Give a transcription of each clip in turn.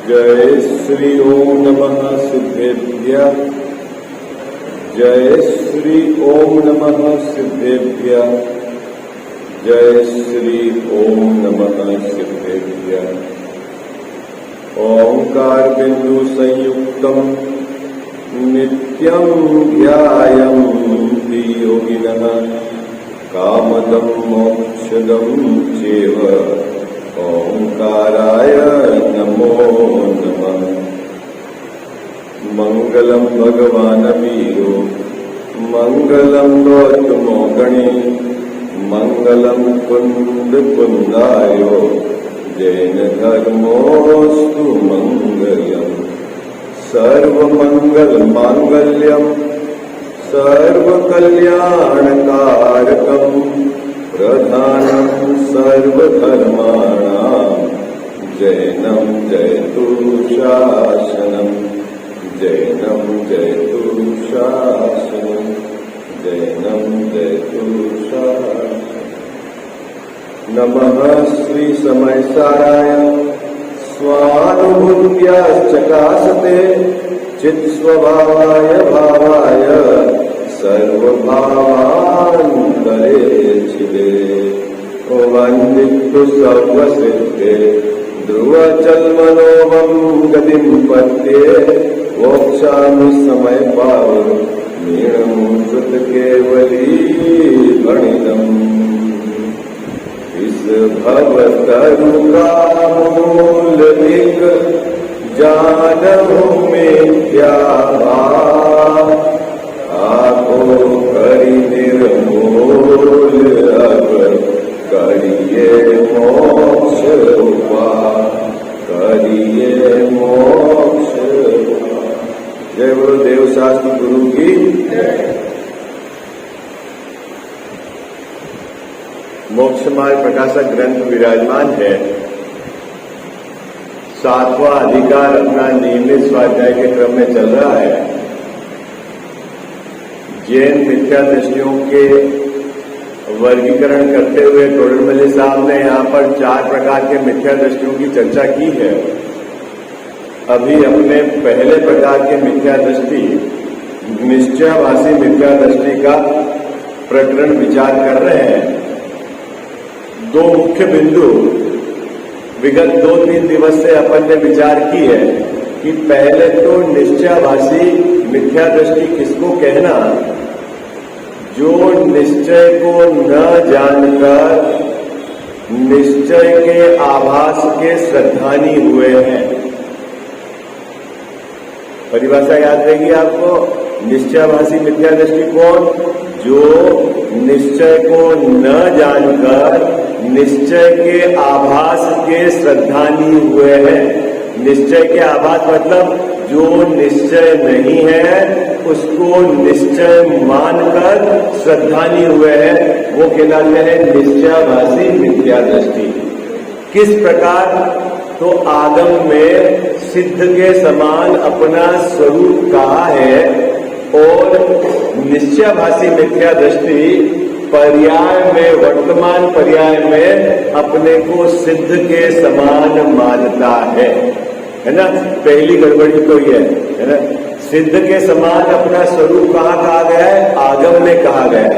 जय श्री ओम नमः सिद्धेभ्यः। जय श्री ओम नमः सिद्धेभ्यः। जय श्री ओम नमः सिद्धेभ्यः। ओंकार बिंदु संयुक्तम नित्यं ध्यायन्ति योगिनः कामदं मोक्षदं चैव। ओंकाराय नमो नमः। मंगलम भगवान वीरो मंगलम गौतमो गणे मंगलम कुंद कुंदायो जैन धर्मोस्तु मंगलम। सर्वमंगल मांगल्यम सर्वकल्याणकारकम प्रधानम सर्वधर्माणां जैनम जयतु शासनम। जैनम जयतु शासनम। जैनम जयतु शासनम। नमः श्री समय साराय स्वानुभूत्याश्चकासते चित्स्वभावाय भावाय सर्वभावान्तरे छिदे। वन्दितु सर्वसिद्धे ध्रुवचल्मनोमं गतिं पद्ये। मोक्षामि समय पाव मीणं कृत केवली गणितम्। इस भवतरु का मूलधिक जानहु मिथ्या भाव। आपो करि निर्मूल अब करिए मोक्ष उपाय। करिए मोक्ष उपाय। जय बोलो देव शास्त्र गुरु की जय। मोक्ष मार्ग प्रकाशक ग्रंथ विराजमान है। 7वां अधिकार अपना नियमित स्वाध्याय के क्रम में चल रहा है। जैन मिथ्या दृष्टियों के वर्गीकरण करते हुए टोडरमल्ली साहब ने यहाँ पर 4 प्रकार के मिथ्या दृष्टियों की चर्चा की है। अभी अपने पहले प्रकार के मिथ्या दृष्टि निश्चयवासी मिथ्या दृष्टि का प्रकरण विचार कर रहे हैं। 2 मुख्य बिंदु विगत 2-3 दिवस से अपन ने विचार की है कि पहले तो निश्चयवासी मिथ्या दृष्टि किसको कहना, जो निश्चय को न जानकर निश्चय के आभास के श्रद्धानी हुए हैं। परिभाषा याद रहेगी आपको। निश्चयवासी मिथ्या दृष्टि कौन? जो निश्चय को न जानकर निश्चय के आभास के श्रद्धानी हुए हैं। निश्चय के आभास मतलब जो निश्चय नहीं है उसको निश्चय मानकर श्रद्धानी हुए हैं, वो कहलाते हैं निश्चयवासी मिथ्या दृष्टि। किस प्रकार? तो आगम में सिद्ध के समान अपना स्वरूप कहा है और निश्चयवासी मिथ्या दृष्टि पर्याय में, वर्तमान पर्याय में अपने को सिद्ध के समान मानता है ना। पहली गड़बड़ी तो ये है ना। सिद्ध के समान अपना स्वरूप कहाँ कहा गया है? आगम में कहा गया है,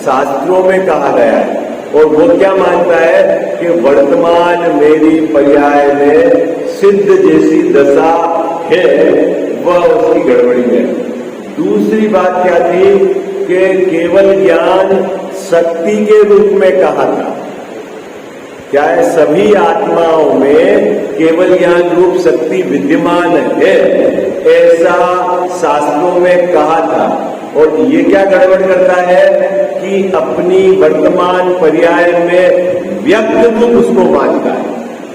शास्त्रों में कहा गया है। और वो क्या मानता है कि वर्तमान मेरी पर्याय में सिद्ध जैसी दशा है, वह उसकी गड़बड़ी है। दूसरी बात क्या थी कि केवल ज्ञान शक्ति के रूप में कहा था। क्या है? सभी आत्माओं में केवल ज्ञान रूप शक्ति विद्यमान है, ऐसा शास्त्रों में कहा था। और ये क्या गड़बड़ करता है कि अपनी वर्तमान पर्याय में व्यक्त रूप उसको मानता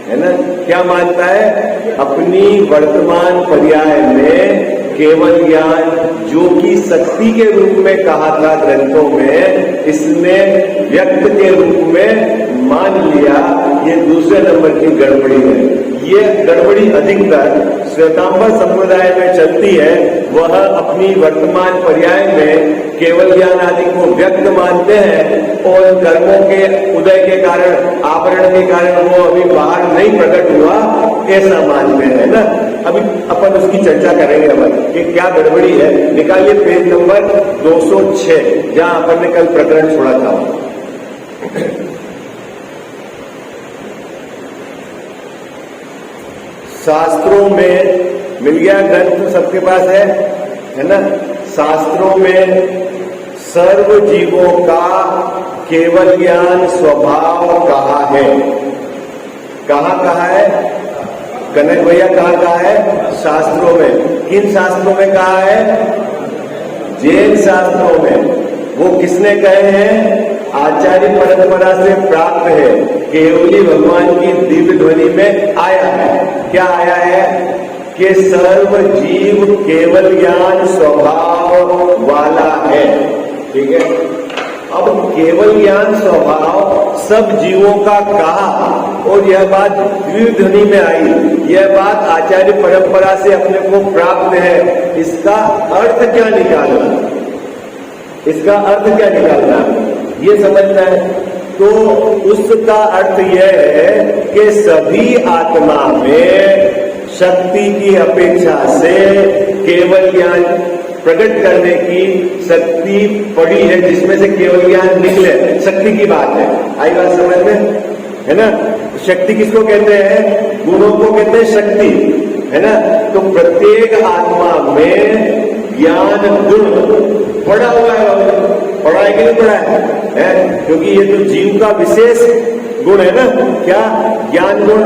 है ना। क्या मानता है? अपनी वर्तमान पर्याय में केवल ज्ञान जो कि शक्ति के रूप में कहा था ग्रंथों में, इसमें व्यक्त के रूप में मान लिया, ये दूसरे नंबर की गड़बड़ी है। ये गड़बड़ी अधिकतर श्वेतांबर संप्रदाय में चलती है। वह अपनी वर्तमान पर्याय में केवल ज्ञान आदि को व्यक्त मानते हैं और कर्मों के उदय के कारण, आवरण के कारण वो अभी बाहर नहीं प्रकट हुआ, ऐसा मानते हैं ना। अभी अपन उसकी चर्चा करेंगे अपन कि क्या गड़बड़ी है। निकालिए पेज नंबर 206, जहां अपन ने कल प्रकरण छोड़ा था। शास्त्रों में मिल गया, ग्रंथ सबके पास है ना। शास्त्रों में सर्व जीवों का केवल ज्ञान स्वभाव कहा है। कहा है कनक भैया, कहा है? शास्त्रों में। किन शास्त्रों में कहा है? जैन शास्त्रों में। वो किसने कहे हैं? आचार्य परंपरा से प्राप्त है, केवली भगवान की दिव्य ध्वनि में आया है। क्या आया है? कि सर्व जीव केवल ज्ञान स्वभाव वाला है। ठीक है। अब केवल ज्ञान स्वभाव सब जीवों का कहा और यह बात दिव्य ध्वनि में आई, यह बात आचार्य परंपरा से अपने को प्राप्त है। इसका अर्थ क्या निकालना? इसका अर्थ क्या निकालना ये समझना है। तो उसका अर्थ यह है कि सभी आत्मा में शक्ति की अपेक्षा से केवल ज्ञान प्रकट करने की शक्ति पड़ी है, जिसमें से केवल ज्ञान निकले। शक्ति की बात है, आई बात समझ में, है ना। शक्ति किसको कहते हैं? गुणों को कहते हैं शक्ति, है ना। तो प्रत्येक आत्मा में ज्ञान गुण पड़ा हुआ है। पड़ा है कि नहीं पड़ा है? क्योंकि ये तो जीव का विशेष गुण है ना। क्या? ज्ञान गुण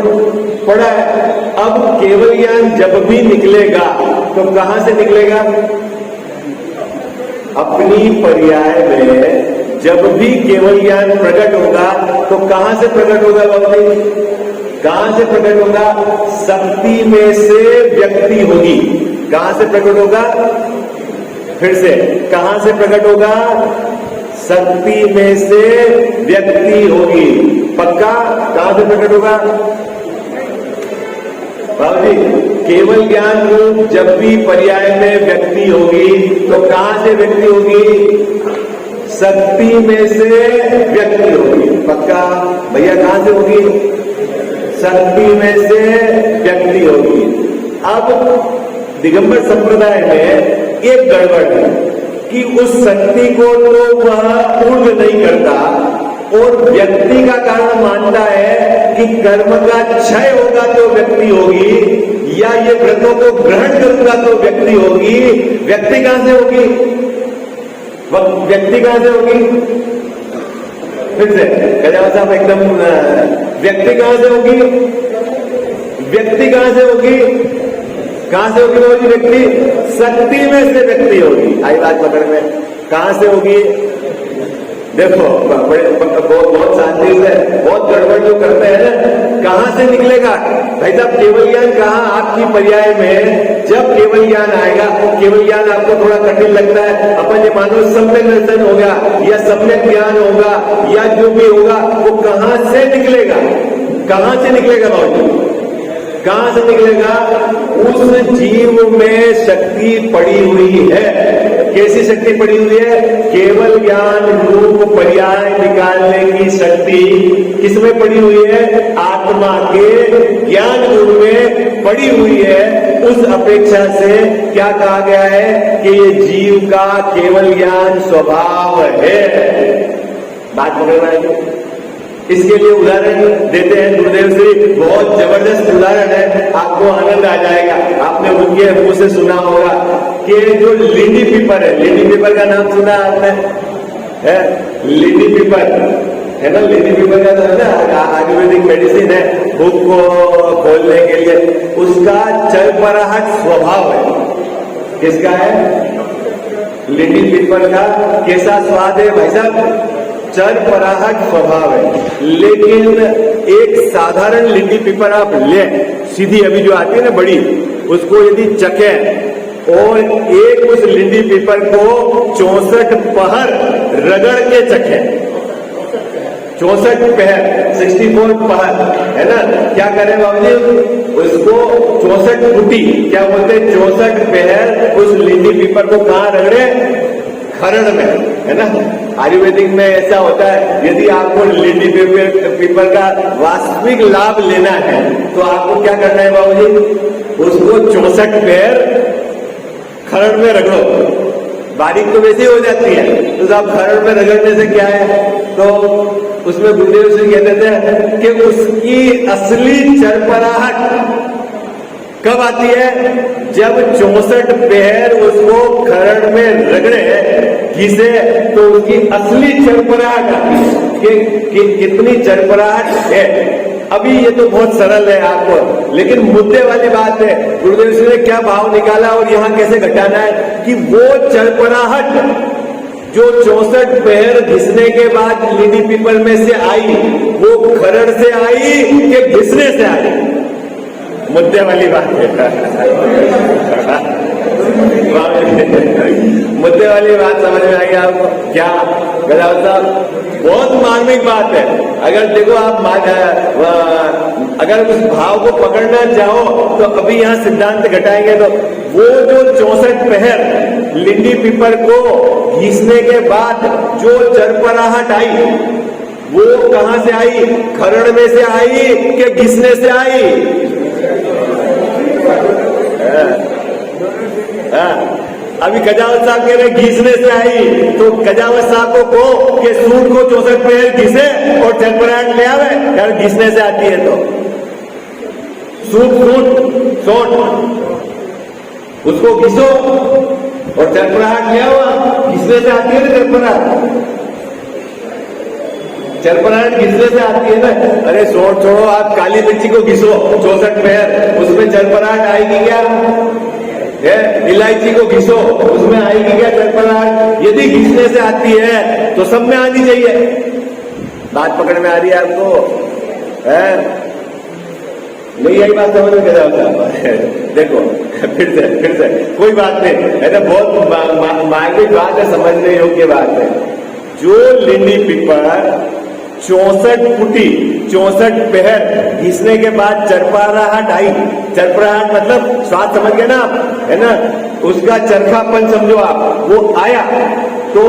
पड़ा है। अब केवल ज्ञान जब भी निकलेगा तो कहां से निकलेगा? अपनी पर्याय में जब भी केवल ज्ञान प्रकट होगा तो कहां से प्रकट होगा बाबू जी? कहां से प्रकट होगा? शक्ति में से व्यक्ति होगी। कहां से प्रकट होगा? फिर से, कहां से प्रकट होगा? शक्ति में से व्यक्ति होगी। पक्का? कहां से प्रकट होगा बाबू जी? केवल ज्ञान रूप जब भी पर्याय में व्यक्ति होगी तो कहां से व्यक्ति होगी? शक्ति में से व्यक्ति होगी। पक्का भैया? कहां से होगी? शक्ति में से व्यक्ति होगी। अब दिगंबर संप्रदाय में एक गड़बड़ है कि उस शक्ति को तो वह पूर्ण नहीं करता और व्यक्ति का कारण मानता है कि कर्म का क्षय होगा तो व्यक्ति होगी, या ये व्रतों को ग्रहण करूंगा तो व्यक्ति होगी। व्यक्ति कहां से होगी? व्यक्ति कहां से होगी? फिर से कल्याण साहब एकदम, व्यक्ति कहां से होगी? व्यक्ति कहां से होगी? कहां से होगी व्यक्ति? शक्ति में से व्यक्ति होगी। आई बात पकड़ में? कहां से होगी? देखो बहुत शांति से, बहुत गड़बड़ जो करते हैं ना, कहां से निकलेगा भाई साहब? केवल ज्ञान कहां? आपकी पर्याय में जब केवल ज्ञान आएगा, केवल ज्ञान आपको थोड़ा कठिन लगता है, अपन ये मानो सम्यक दर्शन होगा या सम्यक ज्ञान होगा या जो भी होगा, वो कहां से निकलेगा? कहां से निकलेगा बाबू? कहां से निकलेगा? उस जीव में शक्ति पड़ी हुई है। कैसी शक्ति पड़ी हुई है? केवल ज्ञान रूप पर्याय निकालने की शक्ति किसमें पड़ी हुई है? आत्मा के ज्ञान गुण में पड़ी हुई है। उस अपेक्षा से क्या कहा गया है कि ये जीव का केवल ज्ञान स्वभाव है। बात पकड़ना है। इसके लिए उदाहरण देते हैं गुरुदेव श्री, बहुत जबरदस्त उदाहरण है, आपको आनंद आ जाएगा। आपने उनके मुंह से सुना होगा कि जो लिंडी पीपर है, लिंडी पीपर का नाम सुना आपने? है लिंडी पीपर, है ना। लिंडी पीपर का तो है ना आयुर्वेदिक मेडिसिन है, भूख को खोलने के लिए। उसका चरपराहट स्वभाव है। किसका है? लिंडी पीपर का। कैसा स्वाद है भाई साहब? चरपराहट स्वभाव है। लेकिन एक साधारण लिंडी पीपर आप ले, सीधी अभी जो आती है ना बड़ी, उसको यदि चखें और एक उस लिंडी पीपर को 64 पहर रगड़ के चखें, 64 पहर, 64 पहर, है ना। क्या करें बाबूजी, उसको 64 फुटी, क्या बोलते हैं, 64 पहर उस लिंडी पीपर को कहाँ रगड़े, खरड़ में, है ना। आयुर्वेदिक में ऐसा होता है, यदि आपको लिंडी पीपर का वास्तविक लाभ लेना है तो आपको क्या करना है बाबूजी, उसको 64 पैर खरड़ में रगड़ो। बारीक तो वैसे ही हो जाती है, तो साहब खरड़ में रगड़ने से क्या है, तो उसमें गुरुदेव से कहते थे कि उसकी असली चरपराहट कब आती है, जब 64 पैर उसको खरड़ में रगड़े, घिसे, तो उसकी असली चरपराहट आती है कि कितनी चरपराहट है। अभी ये तो बहुत सरल है आपको, लेकिन मुद्दे वाली बात है, गुरुदेव जी ने क्या भाव निकाला और यहाँ कैसे घटाना है कि वो चरपराहट जो 64 पैर घिसने के बाद लिंडी पीपल में से आई, वो खरड़ से आई कि घिसने से आई, मुद्दे वाली बात है। मुद्दे वाली बात समझ में आई आपको क्या गजावत साहब, बहुत मार्मिक बात है। अगर देखो आप अगर उस भाव को पकड़ना चाहो तो अभी यहाँ सिद्धांत घटाएंगे, तो वो जो 64 पहर लिंडी पीपर को घिसने के बाद जो चरपराहट आई, वो कहां से आई, खरड़ में से आई कि घिसने से आई, अभी कजावत साहब कह रहे घिसने से आई, तो कजावत साहब को कहो कि सूट को 64 पैर घिसे और चरपराहट ले आवे, यार घिसने से आती है तो सूट उसको घिसो और चरपराहट ले आओ, घिसने से आती है ना चरपराहट घिसने से आती है ना। अरे छोड़ो, आप काली मिर्ची को घिसो 64 पैर, उसमें चरपराहट आएगी क्या, है, इलायची को घिसो, उसमें आएगी क्या चरपराहट, यदि घिसने से आती है तो सब में आनी चाहिए। बात पकड़ में आ रही है आपको, है नहीं, यही बात समझ में होता है। देखो फिर से कोई बात नहीं है ना, बहुत मार्मिक बात है, समझने योग्य बात है। जो लिंडी पीपर 64 फुटी 64 पहर घिसने के बाद चरपराहट आई, चरपराहट मतलब स्वाद समझ गए ना आप, है ना, उसका चरखापन समझो आप, वो आया, तो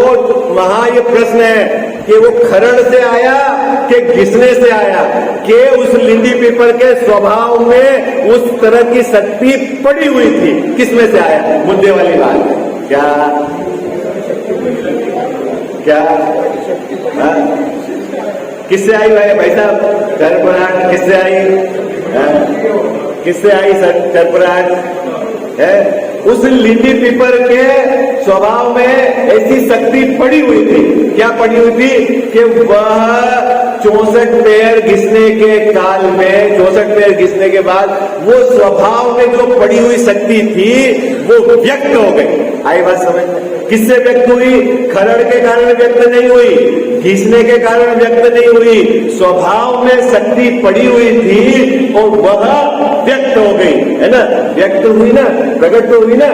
वहां ये प्रश्न है कि वो खरड़ से आया कि घिसने से आया, कि उस लिंडी पीपर के स्वभाव में उस तरह की शक्ति पड़ी हुई थी, किसमें से आया, मुद्दे वाली बात है। क्या किससे आई भाई साहब, चरपराहट किससे आई, किससे आई चरपराहट, है उस लिंडी पीपर के स्वभाव में ऐसी शक्ति पड़ी हुई थी। क्या पड़ी हुई थी कि वह 64 पैर घिसने के काल में, 64 पैर घिसने के बाद वो स्वभाव में जो पड़ी हुई शक्ति थी वो व्यक्त हो गई। आई बात समझ में, किससे व्यक्त हुई, खरड़ के कारण व्यक्त नहीं हुई, घिसने के कारण व्यक्त नहीं हुई, स्वभाव में शक्ति पड़ी हुई थी और वह व्यक्त हो गई, है ना, व्यक्त हुई ना, प्रकट तो हुई ना।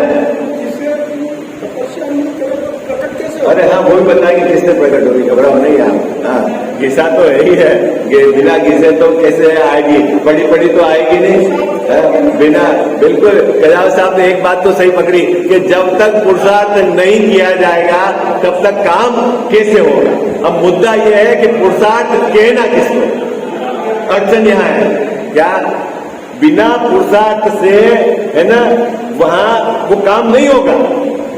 अरे हाँ, वो भी बताएंगे किससे प्रकट होगी, घबराओ नहीं आप। हाँ, घिसा तो है ही है, बिना घिसे तो कैसे आएगी, बड़ी तो आएगी नहीं, बिना, बिल्कुल। कजावत साहब ने एक बात तो सही पकड़ी कि जब तक पुरुषार्थ नहीं किया जाएगा तब तक काम कैसे होगा। अब मुद्दा यह है कि पुरुषार्थ कहना किसको, अड़चन यहाँ है क्या, बिना पुरुषार्थ से, है ना, वहां वो काम नहीं होगा।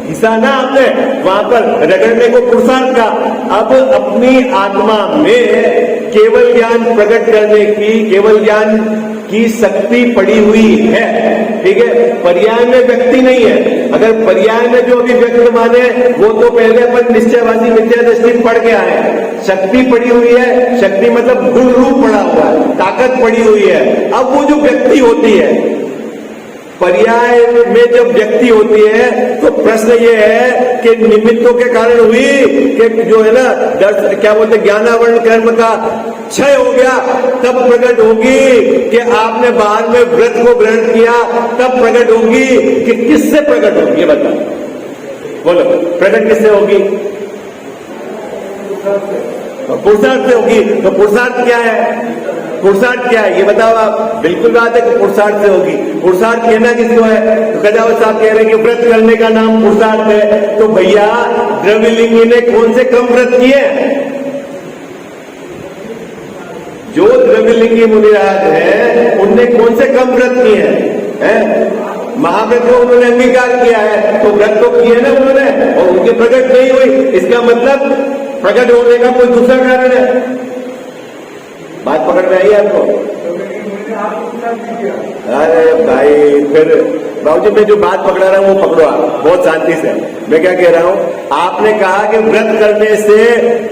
घिसा ना आपने, वहां पर रगड़ने को पुरुषार्थ का, अब अपनी आत्मा में केवल ज्ञान प्रकट करने की, केवल ज्ञान की शक्ति पड़ी हुई है, ठीक है, पर्याय में व्यक्ति नहीं है। अगर पर्याय में जो भी व्यक्त माने वो तो पहले अपन निश्चयवादी मिथ्या दृष्टि पढ़ के आए, शक्ति पड़ी हुई है, शक्ति मतलब गुण रूप पड़ा हुआ है, ताकत पड़ी हुई है। अब वो जो व्यक्ति होती है, पर्याय में जब व्यक्ति होती है तो प्रश्न ये है कि निमित्तों के कारण हुई कि जो है ना, क्या बोलते, ज्ञानावरण कर्म का क्षय हो गया, तब प्रकट होगी कि आपने बाहर में व्रत को ग्रहण किया, तब प्रकट होगी कि किससे प्रकट होगी, ये बताओ, बोलो प्रकट किससे होगी, पुरुषार्थ से होगी। तो पुरुषार्थ क्या है? पुरुषार्थ क्या है ये बताओ आप। बिल्कुल बात है कि पुरुषार्थ से होगी। पुरुषार्थ कहना किसको है? तो कदावत साहब कह रहे हैं कि व्रत करने का नाम पुरुषार्थ है। तो भैया द्रविलिंगी ने कौन से कम व्रत किए? जो द्रविलिंगी मुनिराज है उनने कौन से कम व्रत किए हैं? महाव्रत को उन्होंने अंगीकार किया है, तो व्रत तो किए ना उन्होंने, और उनकी प्रकट नहीं हुई। इसका मतलब प्रकट होने का कोई दूसरा कारण है। बात पकड़ में आई आपको? अरे भाई फिर बाबूजी मैं जो बात पकड़ा रहा हूं वो पकड़ो आप बहुत शांति से। मैं क्या कह रहा हूं, आपने कहा कि व्रत करने से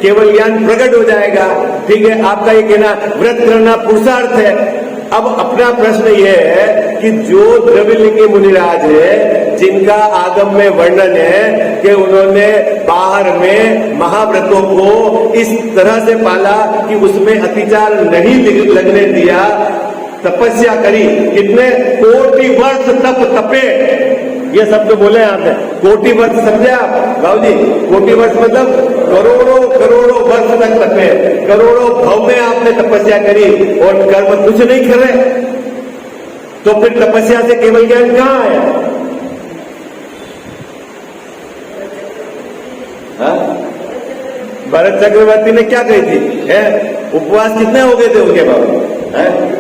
केवल ज्ञान प्रकट हो जाएगा, ठीक है, आपका ये कहना व्रत करना पुरुषार्थ है। अब अपना प्रश्न ये है कि जो द्रविलिंगी मुनिराज है जिनका आगम में वर्णन है कि उन्होंने बाहर में महाव्रतों को इस तरह से पाला कि उसमें अतिचार नहीं लगने दिया, तपस्या करी, कितने कोटि वर्ष तप तपे, ये शब्द बोले आपने। कोटि वर्ष समझे आप बाबूजी? कोटि वर्ष मतलब करोड़ों करोड़ों वर्ष तक तपे, करोड़ों भव में आपने तपस्या करी और कर्म कुछ नहीं कर रहे, तो फिर तपस्या से केवल ज्ञान कहां आया? भरत चक्रवर्ती ने क्या कही थी? है उपवास कितने हो गए थे उनके बाबू?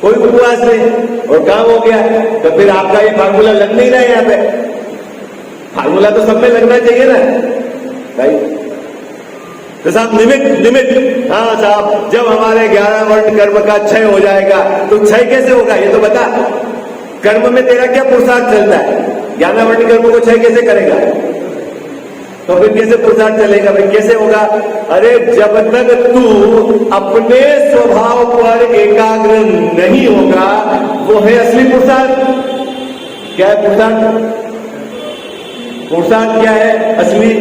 कोई उपवास नहीं, और काम हो गया। तो फिर आपका ये फार्मूला लग नहीं रहा है यहाँ पे। फार्मूला तो सब में लगना चाहिए ना भाई। तो साहब निमित्त, हाँ साहब, जब हमारे 11 वर्ण कर्म का क्षय हो जाएगा, तो क्षय कैसे होगा ये तो बता। कर्म में तेरा क्या पुरुषार्थ चलता है? 11 वर्ण कर्म को क्षय कैसे करेगा? तो फिर कैसे पुरुषार्थ चलेगा भाई? कैसे होगा? अरे जब तक तू अपने स्वभाव पर एकाग्र नहीं होगा, वो है असली पुरुषार्थ। क्या है पुरुषार्थ? पुरुषार्थ क्या है असली?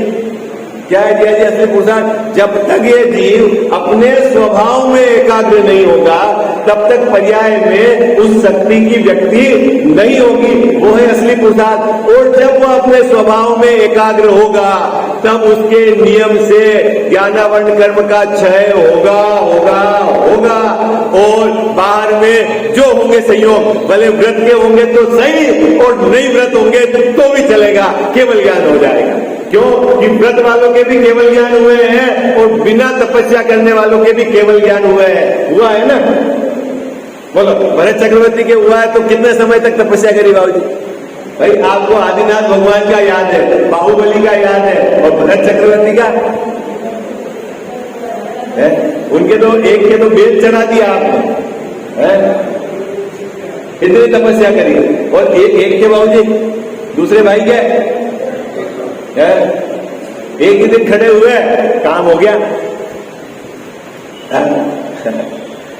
क्या है जी असली पुरुषार्थ? जब तक ये जीव अपने स्वभाव में एकाग्र नहीं होगा, तब तक पर्याय में उस शक्ति की व्यक्ति नहीं होगी, वो है असली पुरुषार्थ। और जब वो अपने स्वभाव में एकाग्र होगा, तब उसके नियम से 11 वर्ण कर्म का क्षय होगा होगा होगा। और बाहर में जो होंगे संयोग, भले व्रत के होंगे तो सही, और नहीं व्रत होंगे तो भी चलेगा, केवल ज्ञान हो जाएगा। क्यों कि व्रत वालों के भी केवल ज्ञान हुए हैं और बिना तपस्या करने वालों के भी केवल ज्ञान हुए हैं। हुआ है ना? बोलो, भरत चक्रवर्ती के हुआ है तो कितने समय तक तपस्या करी बाबूजी? भाई आपको आदिनाथ भगवान का याद है, बाहुबली का याद है, और भरत चक्रवर्ती का है? उनके तो एक के तो बेल चढ़ा दिया आपने, इतनी तपस्या करी। और एक के बाबूजी दूसरे भाई क्या है? एक ही दिन खड़े हुए, काम हो गया।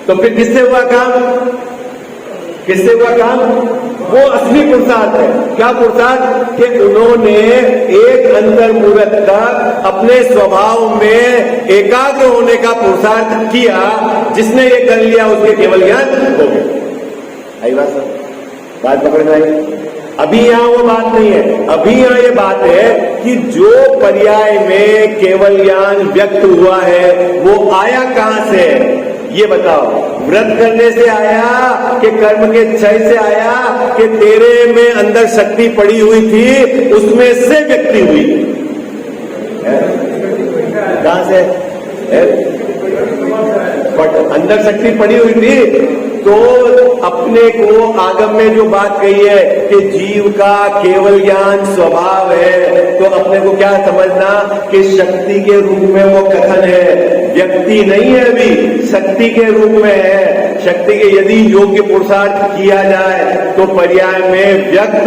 तो फिर किससे हुआ काम? किससे हुआ काम? वो असली पुरुषार्थ है। क्या पुरुषार्थ? कि उन्होंने एक अंतर्मुहूर्त तक अपने स्वभाव में एकाग्र होने का पुरुषार्थ किया। जिसने ये कर लिया उसके केवल ज्ञान हो गया। आई बात सब? बात पकड़ में आई? अभी यहां वो बात नहीं है। अभी यहां ये बात है कि जो पर्याय में केवल ज्ञान व्यक्त हुआ है वो आया कहां से? ये बताओ। व्रत करने से आया कि कर्म के क्षय से आया कि तेरे में अंदर शक्ति पड़ी हुई थी उसमें से व्यक्ति हुई? कहां से? अंदर शक्ति पड़ी हुई थी तो अपने को आगम में जो बात कही है कि जीव का केवल ज्ञान स्वभाव है, तो अपने को क्या समझना कि शक्ति के रूप में वो कथन है, व्यक्ति नहीं है, अभी शक्ति के रूप में है। शक्ति के यदि योग्य पुरुषार्थ किया जाए तो पर्याय में व्यक्त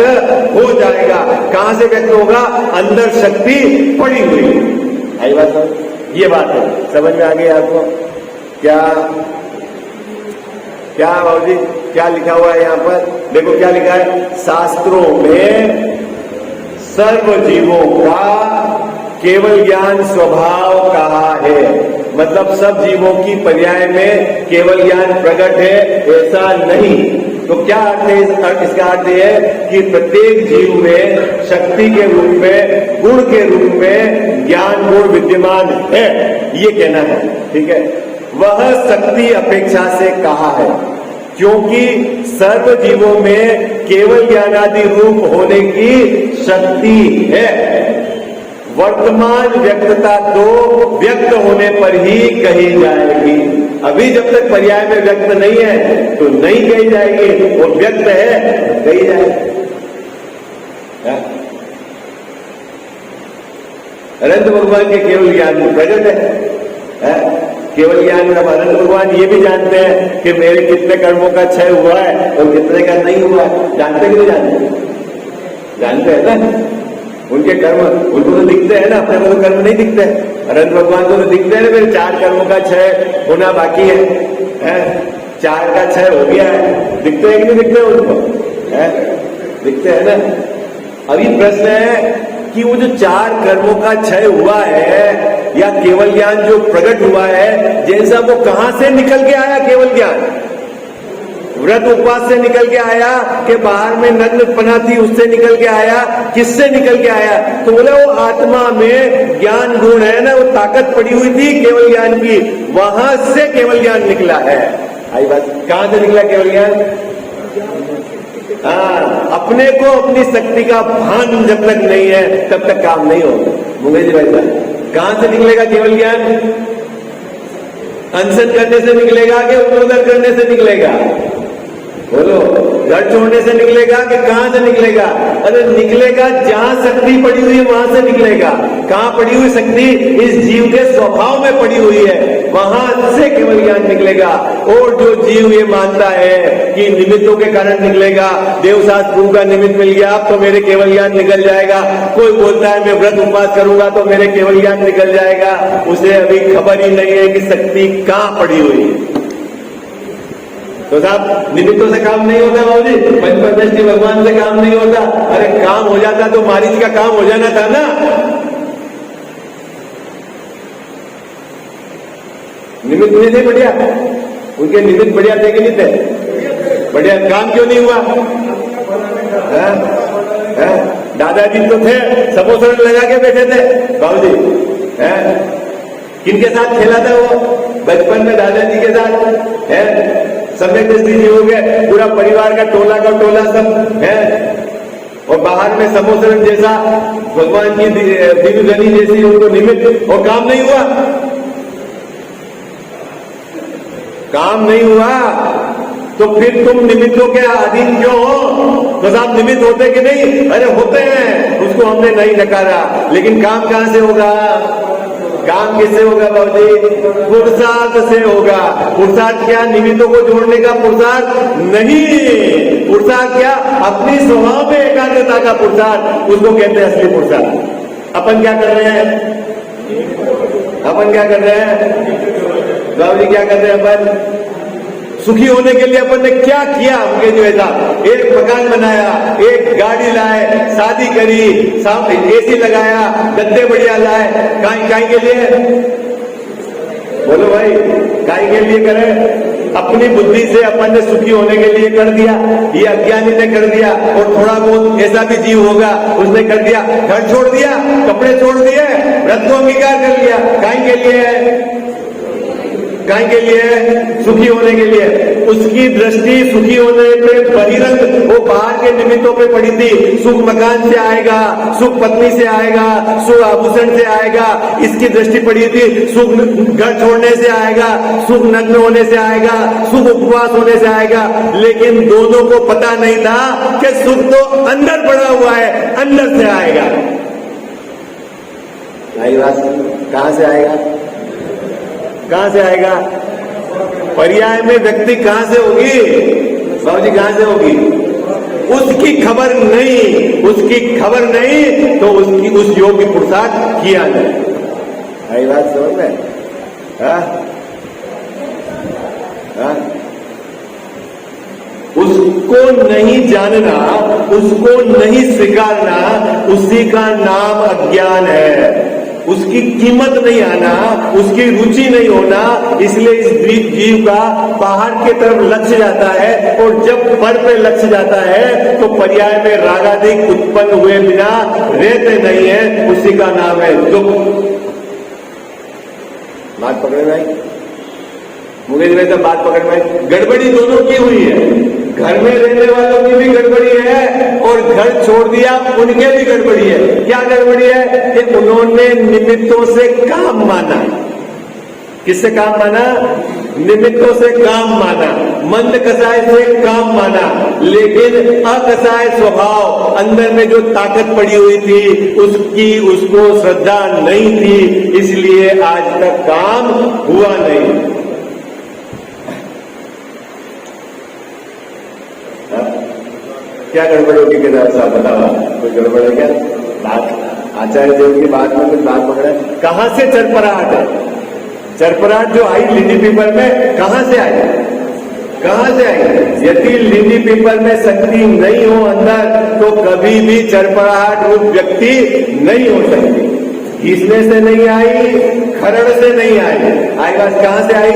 हो जाएगा। कहां से व्यक्त होगा? अंदर शक्ति पड़ी हुई। आई बात? ये बात है, समझ में आ गई आपको? क्या क्या बाबूजी क्या लिखा हुआ है यहाँ पर? देखो क्या लिखा है शास्त्रों में, सर्व जीवों का केवल ज्ञान स्वभाव कहा है। मतलब सब जीवों की पर्याय में केवल ज्ञान प्रकट है ऐसा नहीं। तो क्या अर्थ है? इसका अर्थ यह है कि प्रत्येक जीव में शक्ति के रूप में, गुण के रूप में ज्ञान गुण विद्यमान है, ये कहना है। ठीक है, वह शक्ति अपेक्षा से कहा है क्योंकि सर्व जीवों में केवल ज्ञानादि रूप होने की शक्ति है। वर्तमान व्यक्तता तो व्यक्त होने पर ही कही जाएगी। अभी जब तक पर्याय में व्यक्त नहीं है तो नहीं कही जाएगी, और व्यक्त है तो कही जाएगी। अनंत भगवान के केवल ज्ञान में प्रकट है। केवल ज्ञान का अनंत भगवान ये भी जानते हैं कि मेरे कितने कर्मों का क्षय हुआ है और कितने का नहीं हुआ है। जानते कि नहीं जानते? जानते हैं ना। उनके कर्म उनको तो दिखते हैं ना, अपने को तो कर्म नहीं दिखते। अनंत भगवान को तो दिखते हैं ना, मेरे 4 कर्मों का क्षय होना बाकी है, 4 का क्षय हो गया है। दिखते हैं कि नहीं दिखते उनको? दिखते हैं ना। अभी प्रश्न है कि वो जो 4 कर्मों का क्षय हुआ है या केवल ज्ञान जो प्रकट हुआ है, जैसा वो कहां से निकल के आया? केवल ज्ञान व्रत उपवास से निकल के आया कि बाहर में नग्न पना थी उससे निकल के आया? किससे निकल के आया? तो बोले वो आत्मा में ज्ञान गुण है ना, वो ताकत पड़ी हुई थी केवल ज्ञान की, वहां से केवल ज्ञान निकला है। आई बात? कहां से निकला केवल ज्ञान? अपने को अपनी शक्ति का भान जब तक नहीं है तब तक काम नहीं होगा। मुंगेश जी भाई साहब, कहां से निकलेगा केवल ज्ञान? अनशन करने से निकलेगा कि उद्बोधन करने से निकलेगा? बोलो, घर छोड़ने से निकलेगा कि कहां से निकलेगा? अरे निकलेगा जहां शक्ति पड़ी हुई है वहां से निकलेगा। कहां पड़ी हुई शक्ति? इस जीव के स्वभाव में पड़ी हुई है, वहां से केवल ज्ञान निकलेगा। और जो जीव ये मानता है कि निमित्तों के कारण निकलेगा, देवशास्त्र का निमित्त मिल गया तो मेरे केवल ज्ञान निकल जाएगा, कोई बोलता है मैं व्रत उपवास करूंगा तो मेरे केवल ज्ञान निकल जाएगा, उसे अभी खबर ही नहीं है कि शक्ति कहां पड़ी हुई है। तो साहब निमित्तों से काम नहीं होता बाबू जी, पंचदृष्टि भगवान से काम नहीं होता। अरे काम हो जाता तो मारीच का काम हो जाना था ना। निमित्त नहीं थे बढ़िया? उनके निमित्त बढ़िया थे कि नहीं थे? बढ़िया। काम क्यों नहीं हुआ? दादाजी तो थे, सपोसर लगा के बैठे थे बाबू जी। किनके साथ खेला था वो बचपन में? दादाजी के साथ है। सम्यक दृष्टि जी हो गए, पूरा परिवार का टोला सब है, और बाहर में समोसरन जैसा भगवान की दिव्य गनी जैसी उनको निमित्त, और काम नहीं हुआ। काम नहीं हुआ तो फिर तुम निमित्तों के अधीन क्यों हो? तो साहब निमित्त होते कि नहीं? अरे होते हैं, उसको हमने नहीं नकारा, लेकिन काम कहां से होगा? काम किससे होगा बाबूजी? पुरुषार्थ से होगा। पुरुषार्थ क्या? निमित्तों को जोड़ने का पुरुषार्थ नहीं। पुरुषार्थ क्या? अपनी स्वभाव में एकाग्रता का पुरुषार्थ, उसको कहते हैं असली पुरुषार्थ। अपन क्या कर रहे हैं? अपन क्या कर रहे हैं बाबूजी? क्या कर रहे हैं अपन? सुखी होने के लिए अपन ने क्या किया? हमके जो है था, एक मकान बनाया, एक गाड़ी लाए, शादी करी, एसी लगाया, गद्दे बढ़िया लाए, काई के लिए? बोलो भाई, काई के लिए करें? अपनी बुद्धि से अपन ने सुखी होने के लिए कर दिया, ये अज्ञानी ने कर दिया, और थोड़ा बहुत ऐसा भी जीव होगा उसने कर दिया, घर छोड़ दिया, कपड़े छोड़ दिए, व्रत को अंगीकार कर लिया। काई के लिए? काहे के लिए? सुखी होने के लिए। उसकी दृष्टि सुखी होने पे बहिरंग वो बाहर के निमित्तों पे पड़ी थी। सुख मकान से आएगा, सुख पत्नी से आएगा, सुख आभूषण से आएगा, इसकी दृष्टि पड़ी थी। सुख घर छोड़ने से आएगा, सुख नग्न होने से आएगा, सुख उपवास होने से आएगा, लेकिन दोनों को पता नहीं था कि सुख तो अंदर पड़ा हुआ है, अंदर से आएगा। कहां से आएगा? कहां से आएगा? पर्याय में व्यक्ति कहां से होगी बाबूजी? कहां से होगी? उसकी खबर नहीं, उसकी खबर नहीं तो उसकी उस योग की पुरुषार्थ किया नहीं। आई बात समझ में? उसको नहीं जानना, उसको नहीं स्वीकारना, उसी का नाम अज्ञान है। उसकी कीमत नहीं आना, उसकी रुचि नहीं होना, इसलिए इस जीव का बाहर की तरफ लक्ष्य जाता है, और जब पर पे लक्ष्य जाता है तो पर्याय में रागाधिक उत्पन्न हुए बिना रहते नहीं है, उसी का नाम है दुख। बात पकड़ में आई? मुकेश भाई साहब, बात पकड़ में आई? गड़बड़ी दोनों की हुई है, घर में रहने वालों की भी गड़बड़ी है और घर छोड़ दिया उनके भी गड़बड़ी है। क्या गड़बड़ी है? कि उन्होंने निमित्तों से काम माना। किससे काम माना? निमित्तों से काम माना, मंद कसाय से काम माना, लेकिन अकसाय स्वभाव अंदर में जो ताकत पड़ी हुई थी उसको श्रद्धा नहीं थी, इसलिए आज तक काम हुआ नहीं। क्या गड़बड़ होगी केदार साहब, बताओ कोई गड़बड़ है क्या? बात आचार्य देव की बात में कुछ बात पकड़ा। कहां से चरपराहट है? चरपराहट जो आई लिली पीपल में, कहां से आई? कहां से आई? यदि लिली पीपल में शक्ति नहीं हो अंदर, तो कभी भी चरपराहट रूप व्यक्ति नहीं हो सकती। घीसने से नहीं आई, खरड़ से नहीं आई बात कहां से आई?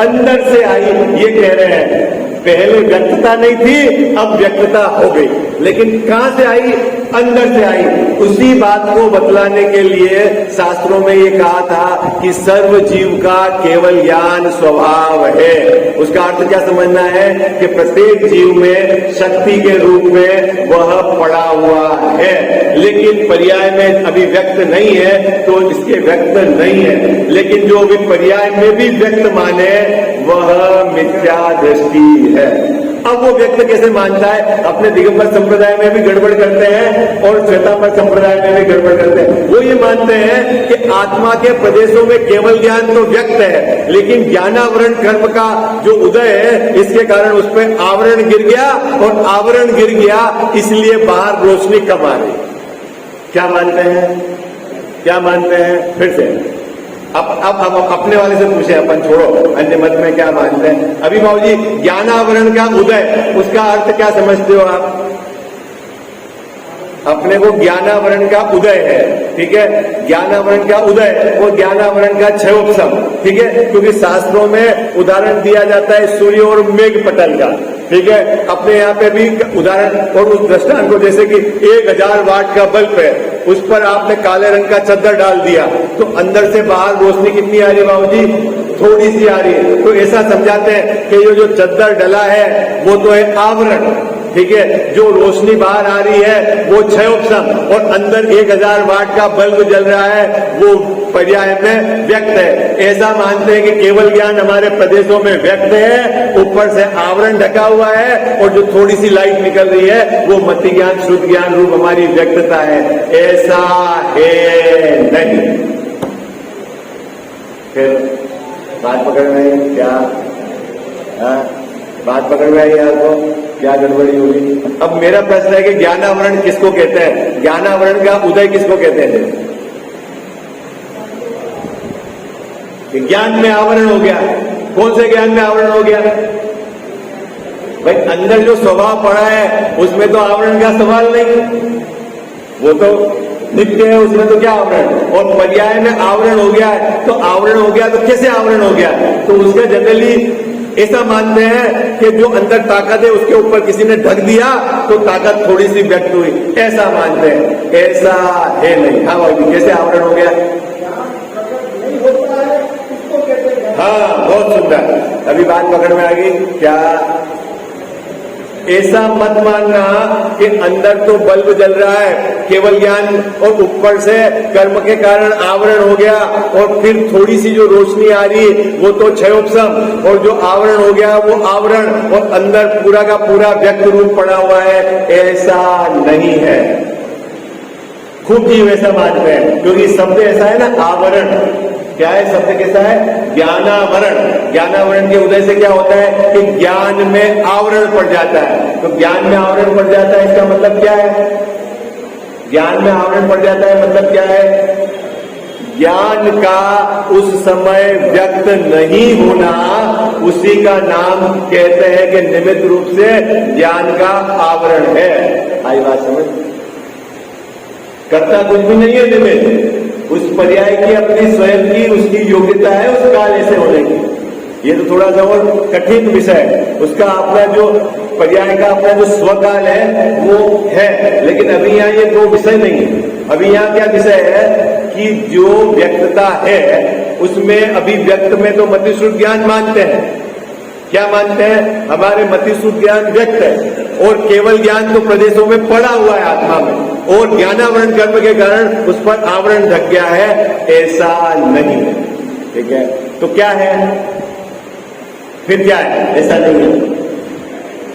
अंदर से आई। ये कह रहे हैं पहले व्यक्तता नहीं थी, अब व्यक्तता हो गई, लेकिन कहां से आई? अंदर से आई। उसी बात को बतलाने के लिए शास्त्रों में ये कहा था कि सर्व जीव का केवल ज्ञान स्वभाव है। उसका अर्थ क्या समझना है? कि प्रत्येक जीव में शक्ति के रूप में वह पड़ा हुआ है, लेकिन पर्याय में अभी व्यक्त नहीं है, तो इसके व्यक्त नहीं है। लेकिन जो अभी पर्याय में भी व्यक्त माने वह मिथ्या दृष्टि है। अब वो व्यक्त कैसे मानता है? अपने दिगंबर संप्रदाय में भी गड़बड़ करते हैं और श्वेतांबर संप्रदाय में भी गड़बड़ करते हैं। वो ये मानते हैं कि आत्मा के प्रदेशों में केवल ज्ञान तो व्यक्त है, लेकिन ज्ञानावरण कर्म का जो उदय है, इसके कारण उस पर आवरण गिर गया, और आवरण गिर गया इसलिए बाहर रोशनी कम आ रही। क्या मानते हैं? क्या मानते हैं? फिर से अब अपने वाले से पूछे, अपन छोड़ो अन्य मत में क्या मानते हैं। अभी बाबूजी ज्ञानावरण का उदय, उसका अर्थ क्या समझते हो आप? अपने को ज्ञानावरण का उदय है, ठीक है, ज्ञानावरण का उदय और ज्ञानावरण का क्षयोपशम, ठीक है, क्योंकि शास्त्रों में उदाहरण दिया जाता है सूर्य और मेघ पटल का, ठीक है। अपने यहाँ पे भी उदाहरण, और उस दृष्टांत को जैसे कि 1000 वाट का बल्ब है, उस पर आपने काले रंग का चद्दर डाल दिया, तो अंदर से बाहर रोशनी कितनी आ रही है बाबूजी? थोड़ी सी आ रही है। तो ऐसा समझाते हैं कि ये जो चद्दर डला है वो तो है आवरण, ठीक है, जो रोशनी बाहर आ रही है वो क्षयोपशम, और अंदर 1000 वाट का बल्ब जल रहा है वो पर्याय में व्यक्त है। ऐसा मानते हैं कि केवल ज्ञान हमारे प्रदेशों में व्यक्त है, ऊपर से आवरण ढका हुआ है, और जो थोड़ी सी लाइट निकल रही है वो मति ज्ञान शुद्ध ज्ञान रूप हमारी व्यक्तता है। ऐसा है नहीं। फिर बात पकड़ में आई क्या? बात पकड़ में आई आपको? क्या गड़बड़ी हुई? अब मेरा प्रश्न है कि ज्ञानावरण किसको कहते हैं? ज्ञानावरण का उदय किसको कहते हैं? ज्ञान में आवरण हो गया। कौन से ज्ञान में आवरण हो गया? भाई अंदर जो स्वभाव पड़ा है उसमें तो आवरण का सवाल नहीं, वो तो नित्य है, उसमें तो क्या आवरण। और पर्याय में आवरण हो गया है, तो आवरण हो गया तो कैसे आवरण हो गया? तो उसका जनरली ऐसा मानते हैं कि जो अंदर ताकत है उसके ऊपर किसी ने ढक दिया तो ताकत थोड़ी सी व्यक्त हुई, ऐसा मानते हैं। ऐसा है नहीं। हाँ भाई, कैसे आवरण हो गया? हाँ, बहुत सुंदर। अभी बात पकड़ में आ गई क्या? ऐसा मत मानना कि अंदर तो बल्ब जल रहा है केवल ज्ञान, और ऊपर से कर्म के कारण आवरण हो गया, और फिर थोड़ी सी जो रोशनी आ रही वो तो क्षयोपशम, और जो आवरण हो गया वो आवरण, और अंदर पूरा का पूरा व्यक्त रूप पड़ा हुआ है। ऐसा नहीं है। खूब जीव ऐसा मानते हैं, क्योंकि शब्द ऐसा है ना, आवरण। क्या है शब्द? कैसा है? ज्ञानावरण। ज्ञानावरण के उदय से क्या होता है कि ज्ञान में आवरण पड़ जाता है। तो ज्ञान में आवरण पड़ जाता है, इसका मतलब क्या है? ज्ञान में आवरण पड़ जाता है मतलब क्या है? ज्ञान का उस समय व्यक्त नहीं होना, उसी का नाम कहते हैं कि निमित्त रूप से ज्ञान का आवरण है। आई बात समझ? करता कुछ भी नहीं है निमित्त, उस पर्याय की अपनी स्वयं की उसकी योग्यता है उस काल ऐसे होने की। ये तो थोड़ा सा और कठिन विषय है, उसका अपना जो पर्याय का अपना जो स्वकाल है वो है, लेकिन अभी यहाँ ये दो विषय नहीं है। अभी यहाँ क्या विषय है कि जो व्यक्तता है उसमें अभिव्यक्त में तो मतिश्रुत ज्ञान मानते हैं। क्या मानते हैं? हमारे मतिश्रुत ज्ञान व्यक्त है और केवल ज्ञान तो प्रदेशों में पड़ा हुआ है आत्मा में, और ज्ञानावरण कर्म के कारण उस पर आवरण ढक गया है, ऐसा नहीं है। ठीक है, तो क्या है फिर? क्या है? ऐसा नहीं है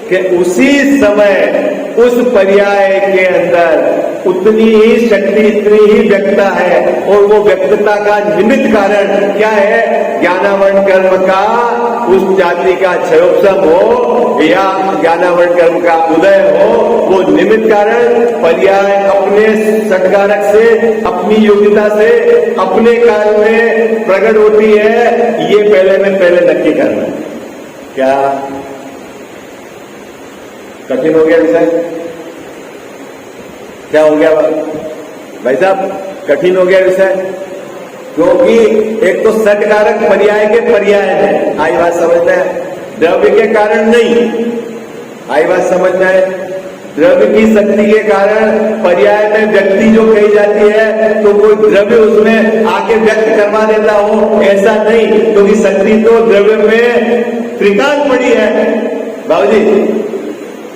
कि उसी समय उस पर्याय के अंदर उतनी ही शक्ति, इतनी ही व्यक्तता है, और वो व्यक्तता का निमित्त कारण क्या है? ज्ञानावरण कर्म का उस जाति का क्षयोपशम हो या ज्ञानावरण कर्म का उदय हो, वो निमित्त कारण पर्याय अपने सटकारक से, अपनी योग्यता से, अपने काल में प्रकट होती है। ये पहले में पहले नक्की करना है। क्या कठिन हो गया विषय? क्या हो गया भाई साहब? कठिन हो गया विषय, क्योंकि एक तो सटकारक पर्याय के पर्याय है। आई बात समझना है? द्रव्य के कारण नहीं। आई बात समझना है? द्रव्य की शक्ति के कारण पर्याय में व्यक्ति जो कही जाती है तो कोई द्रव्य उसमें आके व्यक्त करवा देता हो, ऐसा नहीं, क्योंकि शक्ति तो द्रव्य में त्रिकाल पड़ी है बाबूजी,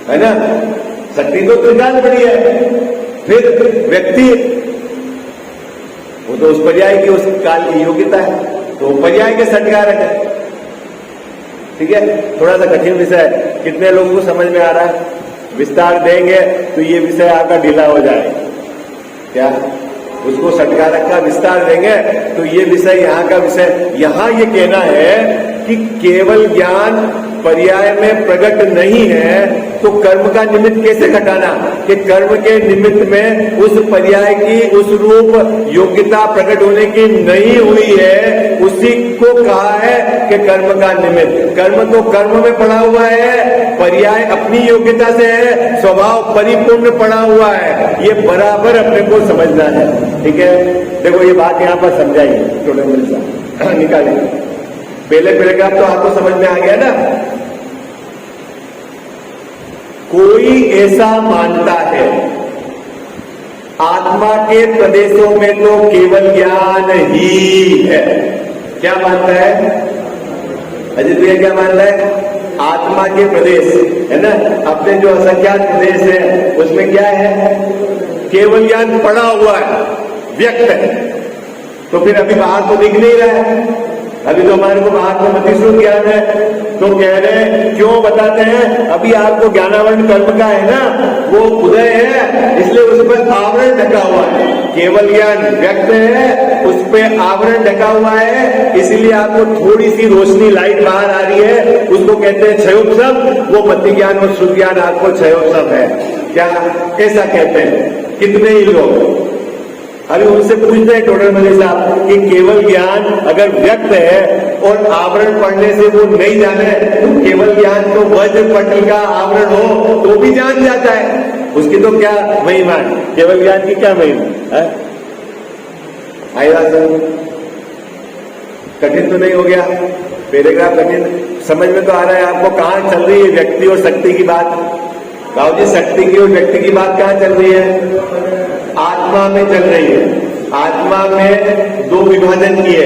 है ना? शक्ति तो त्रिकाल पड़ी है। फिर व्यक्ति वो तो उस पर्याय की उस काल की योग्यता है, तो पर्याय के सटकारक है। ठीक है, थोड़ा सा कठिन विषय है। कितने लोगों को समझ में आ रहा है? विस्तार देंगे तो ये विषय आपका ढीला हो जाए। क्या उसको सटकारक का विस्तार देंगे तो ये विषय, यहाँ का विषय, यहाँ ये कहना है कि केवल ज्ञान पर्याय में प्रकट नहीं है तो कर्म का निमित्त कैसे घटाना? कि कर्म के निमित्त में उस पर्याय की उस रूप योग्यता प्रकट होने की नहीं हुई है, उसी को कहा है कि कर्म का निमित्त। कर्म तो कर्म में पड़ा हुआ है, पर्याय अपनी योग्यता से है, स्वभाव परिपूर्ण पड़ा हुआ है। ये बराबर अपने को समझना है। ठीक है, देखो ये बात यहाँ पर समझाइए, थोड़े मिल निकालिए। पहले पैराग्राफ तो आपको समझ में आ गया ना? कोई ऐसा मानता है आत्मा के प्रदेशों में तो केवल ज्ञान ही है। क्या मानता है अजित भैया? क्या मानता है? आत्मा के प्रदेश है ना, अपने जो असंख्यात प्रदेश है उसमें क्या है? केवल ज्ञान पड़ा हुआ है, व्यक्त है। तो फिर अभी बाहर तो दिख नहीं रहा है, अभी तो हमारे को बाहर को मतिश्रुत ज्ञान है। तो कह रहे हैं, क्यों बताते हैं? अभी आपको ज्ञानावरण कर्म का है ना, वो उदय है, इसलिए उस पर आवरण ढका हुआ है। केवल ज्ञान व्यक्त है, उस पर आवरण ढका हुआ है, इसीलिए आपको थोड़ी सी रोशनी, लाइट बाहर आ रही है, उसको कहते हैं क्षयोपशम। वो मति ज्ञान और शुद्ध ज्ञान आपको क्षयोपशम है। क्या ऐसा कहते हैं कितने ही लोग? अभी उनसे पूछते हैं टोटल मल्ली साहब कि केवल ज्ञान अगर व्यक्त है और आवरण पढ़ने से वो नहीं जाने, तो केवल ज्ञान तो वज्र पटल का आवरण हो तो भी जान जाता है, उसकी तो क्या महिमा है? केवल ज्ञान की क्या महिमा है? आई बात कठिन तो नहीं हो गया? पैराग्राफ कठिन समझ में तो आ रहा है आपको? कहाँ चल रही है व्यक्ति और शक्ति की बात? राव जी, शक्ति की और व्यक्ति की बात कहाँ चल रही है? आत्मा में चल रही है। आत्मा में दो विभाजन किए,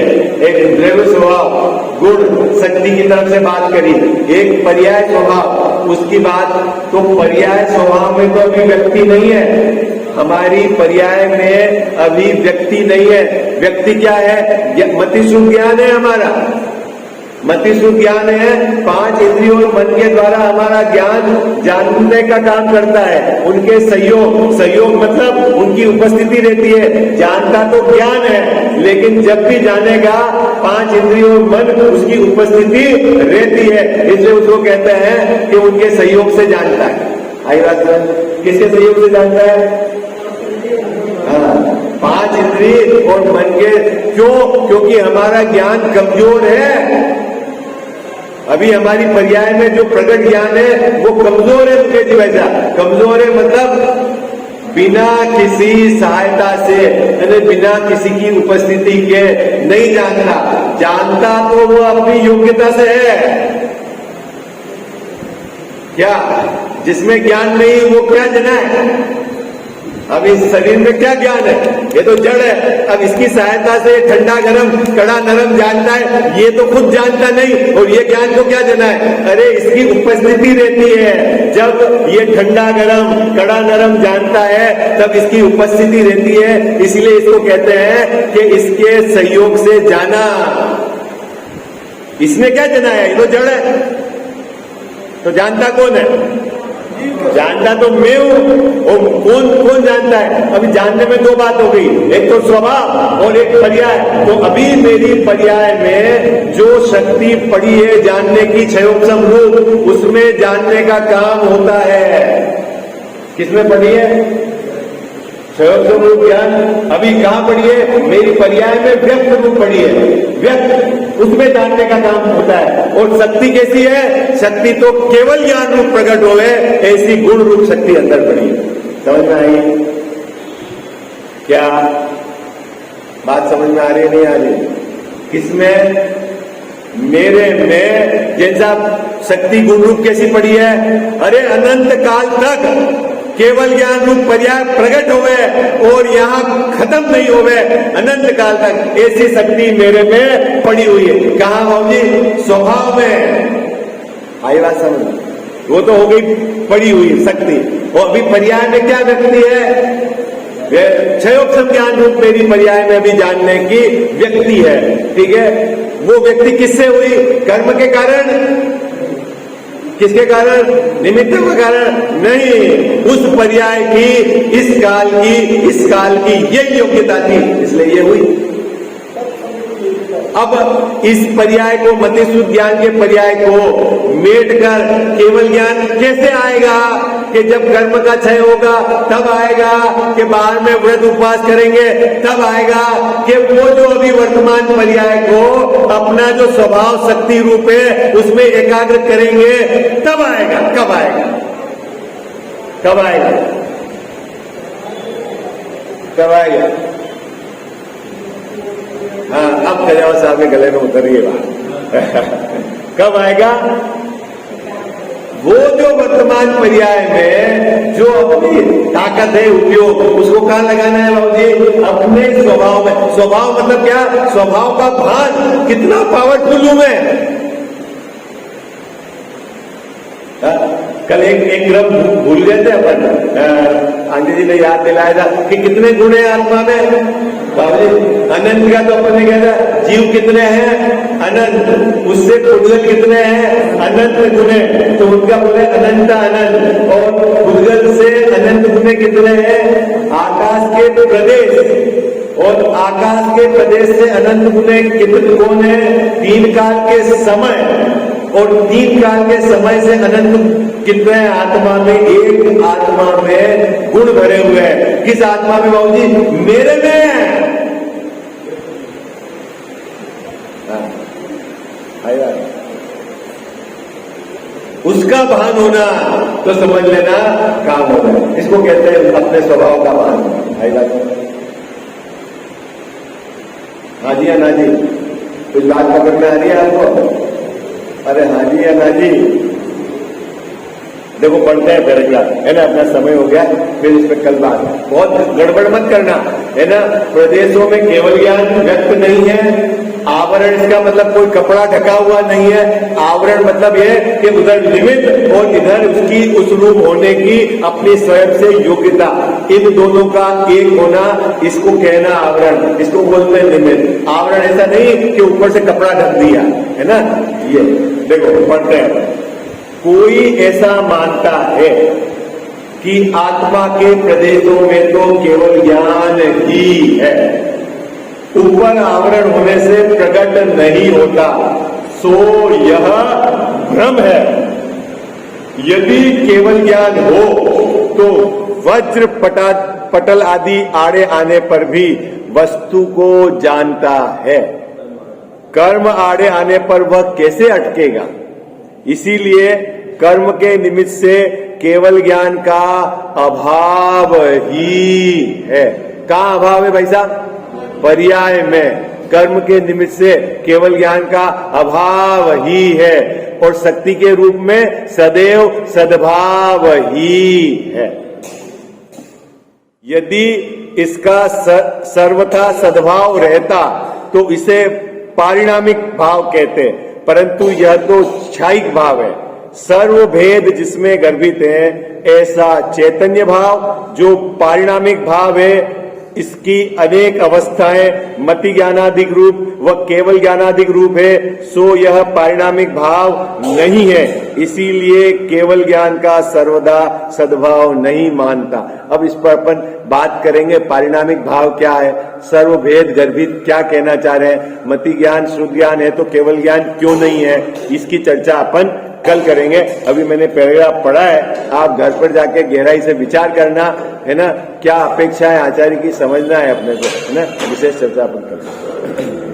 एक द्रव्य स्वभाव गुण शक्ति की तरफ से बात करी, एक पर्याय स्वभाव, उसकी बात। तो पर्याय स्वभाव में तो अभी व्यक्ति नहीं है, हमारी पर्याय में अभी व्यक्ति नहीं है। व्यक्ति क्या है? मतिश्रुत ज्ञान है हमारा, मतिश्रुत ज्ञान है। 5 इंद्रियों और मन के द्वारा हमारा ज्ञान जानने का काम करता है। उनके सहयोग मतलब उनकी उपस्थिति रहती है। जानता तो ज्ञान है, लेकिन जब भी जानेगा 5 इंद्रियों और मन उसकी उपस्थिति रहती है, इसलिए उसको कहते हैं कि उनके सहयोग से जानता है। आई बात? किसके सहयोग से जानता है? हाँ, 5 इंद्रिय और मन के। क्यों? क्योंकि हमारा ज्ञान कमजोर है। अभी हमारी पर्याय में जो प्रकट ज्ञान है वो कमजोर है। उनके जी वैसा कमजोर है, मतलब बिना किसी सहायता से, यानी बिना किसी की उपस्थिति के नहीं जानता। जानता तो वो अपनी योग्यता से है। क्या? जिसमें ज्ञान नहीं वो क्या जना है? अब इस शरीर में क्या ज्ञान है? ये तो जड़ है। अब इसकी सहायता से ठंडा गरम कड़ा नरम जानता है, ये तो खुद जानता नहीं, और ये ज्ञान को क्या जना है? अरे इसकी उपस्थिति रहती है। जब ये ठंडा गरम कड़ा नरम जानता है तब इसकी उपस्थिति रहती है, इसलिए इसको कहते हैं कि इसके सहयोग से जाना। इसने क्या जना है? ये तो जड़ है। तो जानता कौन है? जानता तो मैं हूं। और कौन जानता है? अभी जानने में दो बात हो गई, एक तो स्वभाव और एक पर्याय। तो अभी मेरी पर्याय में जो शक्ति पड़ी है जानने की, क्षयोपम रूप, उसमें जानने का काम होता है। किसमें पड़ी है? क्षयोपम रूप ज्ञान। अभी कहां पड़ी है? मेरी पर्याय में व्यक्त रूप पड़ी है। व्यक्त, उसमें जानने का काम होता है। और शक्ति कैसी है? शक्ति तो केवल ज्ञान रूप प्रकट हो गए, ऐसी गुण रूप शक्ति अंदर पड़ी है। समझ में आई? क्या बात समझ में आ रही है? नहीं आ रही? किसमें? मेरे में। जैसा शक्ति गुण रूप कैसी पड़ी है? अरे अनंत काल तक केवल ज्ञान रूप पर्याय प्रकट हो गए और यहां खत्म नहीं हो गए, अनंत काल तक ऐसी शक्ति मेरे में पड़ी हुई है। कहां बाबूजी? स्वभाव में। आई बात समझ? वो तो हो गई पड़ी हुई शक्ति। और अभी पर्याय में क्या व्यक्ति है? क्षयोपम ज्ञान रूप मेरी पर्याय में भी जानने की व्यक्ति है। ठीक है? वो व्यक्ति किससे हुई? कर्म के कारण। किसके कारण? निमित्तों के कारण नहीं, उस पर्याय की, इस काल की यही योग्यता थी, इसलिए ये हुई। अब इस पर्याय को, मतिशुद्ध ज्ञान के पर्याय को मेट कर केवल ज्ञान कैसे आएगा? कि जब कर्म का क्षय होगा तब आएगा, कि बाहर में व्रत उपवास करेंगे तब आएगा, कि वो जो अभी वर्तमान पर्याय को अपना जो स्वभाव शक्ति रूप है उसमें एकाग्र करेंगे तब आएगा। कब आएगा? कब आएगा? कब आएगा? हाँ, अब खजावा साहब के गले में उतर रही है बात। कब आएगा? वो जो वर्तमान पर्याय में जो अपनी ताकत है, उपयोग, उसको कहां लगाना है बाबूजी? अपने स्वभाव में। स्वभाव मतलब क्या? स्वभाव का भान कितना पावरफुल हूं मैं। कल एक क्रम भूल गए थे अपन। आंटी जी ने याद दिलाया था कि कितने गुण है आत्मा में बाबूजी। अनंत का तो अपन ने कहा था, जीव कितने हैं? अनंत। उससे पुद्गल कितने हैं? अनंत गुणे। तो उनका बोले अनंत अनंत। और पुद्गल से अनंत गुणे कितने हैं? आकाश के प्रदेश, और आकाश के प्रदेश से अनंत गुणे कितने कौन है? 3 काल के समय, और 3 काल के समय से अनंत कितने आत्मा में? एक आत्मा में गुण भरे हुए हैं। किस आत्मा में बाबूजी? मेरे में। उसका भान होना तो समझ लेना काम होना है। इसको कहते हैं अपने स्वभाव का भान। आई बात? हाँ जी या ना जी? कुछ बात पकड़ में आ रही है आपको? अरे हाँ जी या ना जी? देखो पढ़ते हैं पैराग्राफ, है ना? अपना समय हो गया, फिर इस पर कल बात। बहुत गड़बड़ मत करना, है ना? प्रदेशों में केवल ज्ञान व्यक्त नहीं है। आवरण इसका मतलब कोई कपड़ा ढका हुआ नहीं है। आवरण मतलब ये कि उधर निमित्त और इधर उसकी उस रूप होने की अपनी स्वयं से योग्यता, इन दोनों का एक होना, इसको कहना आवरण। इसको बोलते हैं निमित्त। आवरण ऐसा नहीं कि ऊपर से कपड़ा ढक दिया, है ना? ये देखो पढ़ते हैं। कोई ऐसा मानता है कि आत्मा के प्रदेशों में तो केवल ज्ञान ही है, ऊपर आवरण होने से प्रकट नहीं होता, सो यह भ्रम है। यदि केवल ज्ञान हो तो वज्र पटल आदि आड़े आने पर भी वस्तु को जानता है। कर्म आड़े आने पर वह कैसे अटकेगा? इसीलिए कर्म के निमित्त से केवल ज्ञान का अभाव ही है। कहां अभाव है भाई साहब? पर्याय में, कर्म के निमित्त से केवल ज्ञान का अभाव ही है, और शक्ति के रूप में सदैव सद्भाव ही है। यदि इसका सर्वथा सद्भाव रहता तो इसे पारिणामिक भाव कहते, परंतु यह तो क्षायिक भाव है। सर्वभेद जिसमें गर्भित है, ऐसा चैतन्य भाव जो पारिणामिक भाव है, इसकी अनेक अवस्थाएं मति ज्ञानादिक रूप व केवल ज्ञानादिक रूप है, सो यह पारिणामिक भाव नहीं है, इसीलिए केवल ज्ञान का सर्वदा सद्भाव नहीं मानता। अब इस पर अपन बात करेंगे, पारिणामिक भाव क्या है, सर्वभेद गर्भित क्या कहना चाह रहे हैं, मति ज्ञान शुद्ध ज्ञान है तो केवल ज्ञान क्यों नहीं है, इसकी चर्चा अपन कल करेंगे। अभी मैंने पैराग्राफ पढ़ा है, आप घर पर जाके गहराई से विचार करना है ना, क्या अपेक्षा है आचार्य की, समझना है अपने को, है ना, विशेष चर्चा अपन करेंगे।